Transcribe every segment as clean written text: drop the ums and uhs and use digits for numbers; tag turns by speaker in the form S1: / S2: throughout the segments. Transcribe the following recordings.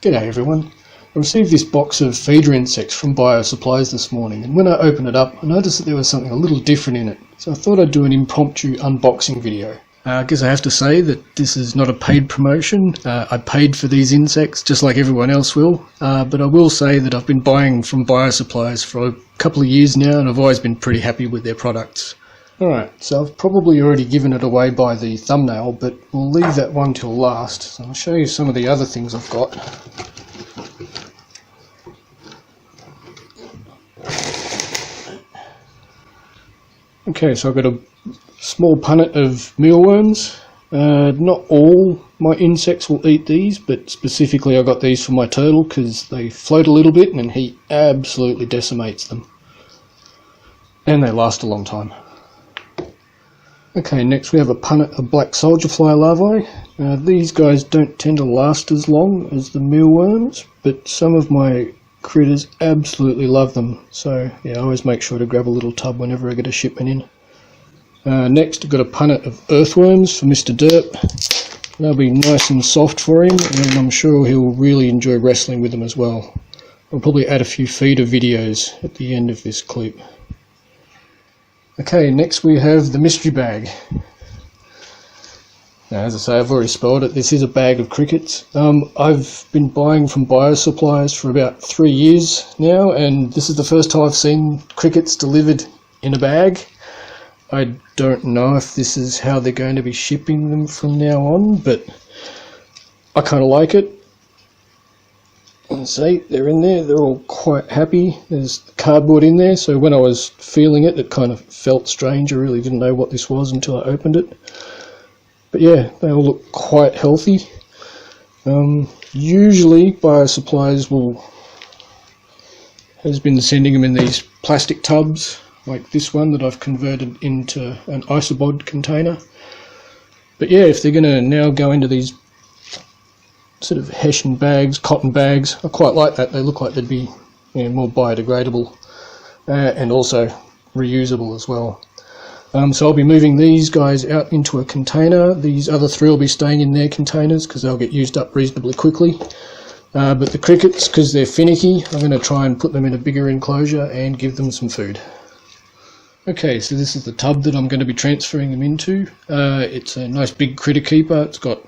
S1: G'day everyone. I received this box of feeder insects from Biosupplies this morning, and when I opened it up I noticed that there was something a little different in it, so I thought I'd do an impromptu unboxing video. I guess I have to say that this is not a paid promotion. I paid for these insects just like everyone else will, but I will say that I've been buying from Biosupplies for a couple of years now and I've always been pretty happy with their products. Alright, so I've probably already given it away by the thumbnail, but we'll leave that one till last. So I'll show you some of the other things I've got. Okay, so I've got a small punnet of mealworms. Not all my insects will eat these, but specifically I got these for my turtle because they float a little bit and he absolutely decimates them. And they last a long time. Okay, next we have a punnet of black soldier fly larvae. These guys don't tend to last as long as the mealworms, but some of my critters absolutely love them. So yeah, I always make sure to grab a little tub whenever I get a shipment in. Next I've got a punnet of earthworms for Mr. Derp. They'll be nice and soft for him, and I'm sure he'll really enjoy wrestling with them as well. I'll probably add a few feeder videos at the end of this clip. Okay, next we have the mystery bag. Now, as I say, I've already spelled it. This is a bag of crickets. I've been buying from Biosupplies for about 3 years now, and this is the first time I've seen crickets delivered in a bag. I don't know if this is how they're going to be shipping them from now on, but I kind of like it. See, they're in there, they're all quite happy. There's cardboard in there, so when I was feeling it, it kind of felt strange. I really didn't know what this was until I opened it. But yeah, they all look quite healthy. Usually Biosupplies has been sending them in these plastic tubs, like this one that I've converted into an Isobod container. But yeah, if they're going to now go into these sort of hessian bags, cotton bags, I quite like that. They look like they'd be more biodegradable and also reusable as well. So I'll be moving these guys out into a container. These other three will be staying in their containers because they'll get used up reasonably quickly. But the crickets, because they're finicky, I'm going to try and put them in a bigger enclosure and give them some food. Okay, so this is the tub that I'm going to be transferring them into. It's a nice big critter keeper. It's got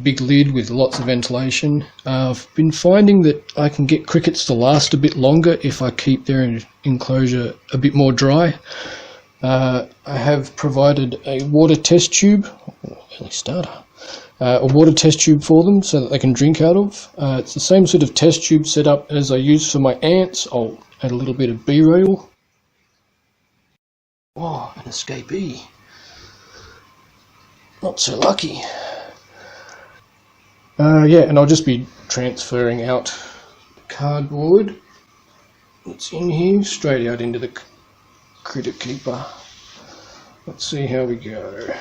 S1: big lid with lots of ventilation. I've been finding that I can get crickets to last a bit longer if I keep their enclosure a bit more dry. I have provided a water test tube, a water test tube for them so that they can drink out of. It's the same sort of test tube setup as I use for my ants. I'll add a little bit of B-reel. Oh, an escapee. Not so lucky. Yeah, and I'll just be transferring out cardboard that's in here straight out into the critter keeper. Let's see how we go.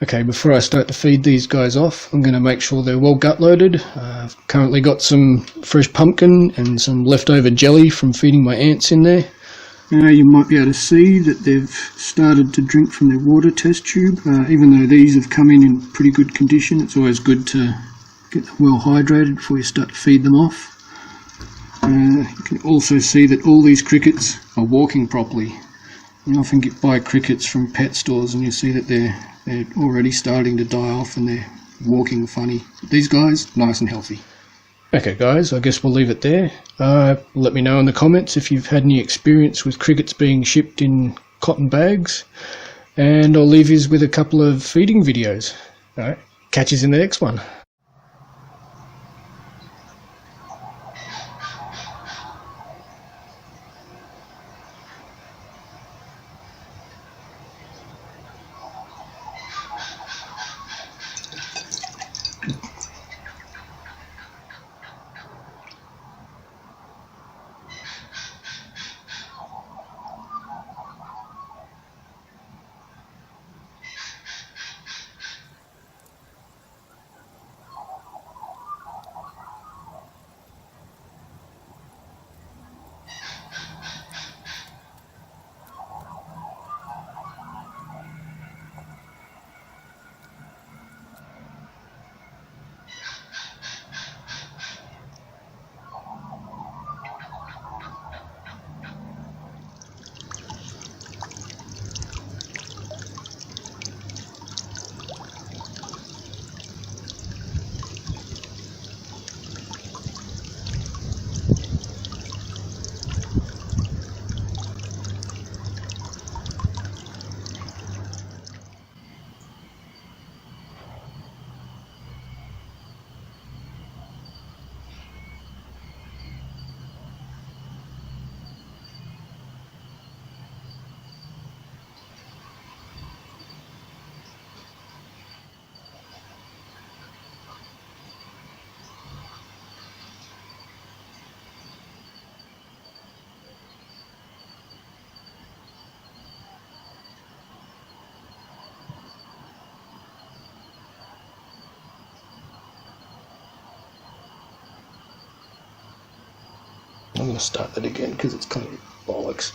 S1: Okay, before I start to feed these guys off, I'm going to make sure they're well gut loaded. I've currently got some fresh pumpkin and some leftover jelly from feeding my ants in there. You might be able to see that they've started to drink from their water test tube. Even though these have come in pretty good condition, it's always good to get them well hydrated before you start to feed them off. You can also see that all these crickets are walking properly. You often buy crickets from pet stores and you see that they're already starting to die off and they're walking funny. These guys, nice and healthy. Okay guys, I guess we'll leave it there. Let me know in the comments if you've had any experience with crickets being shipped in cotton bags, and I'll leave you with a couple of feeding videos. Alright, catch you in the next one. I'm going to start that again because it's kind of bollocks.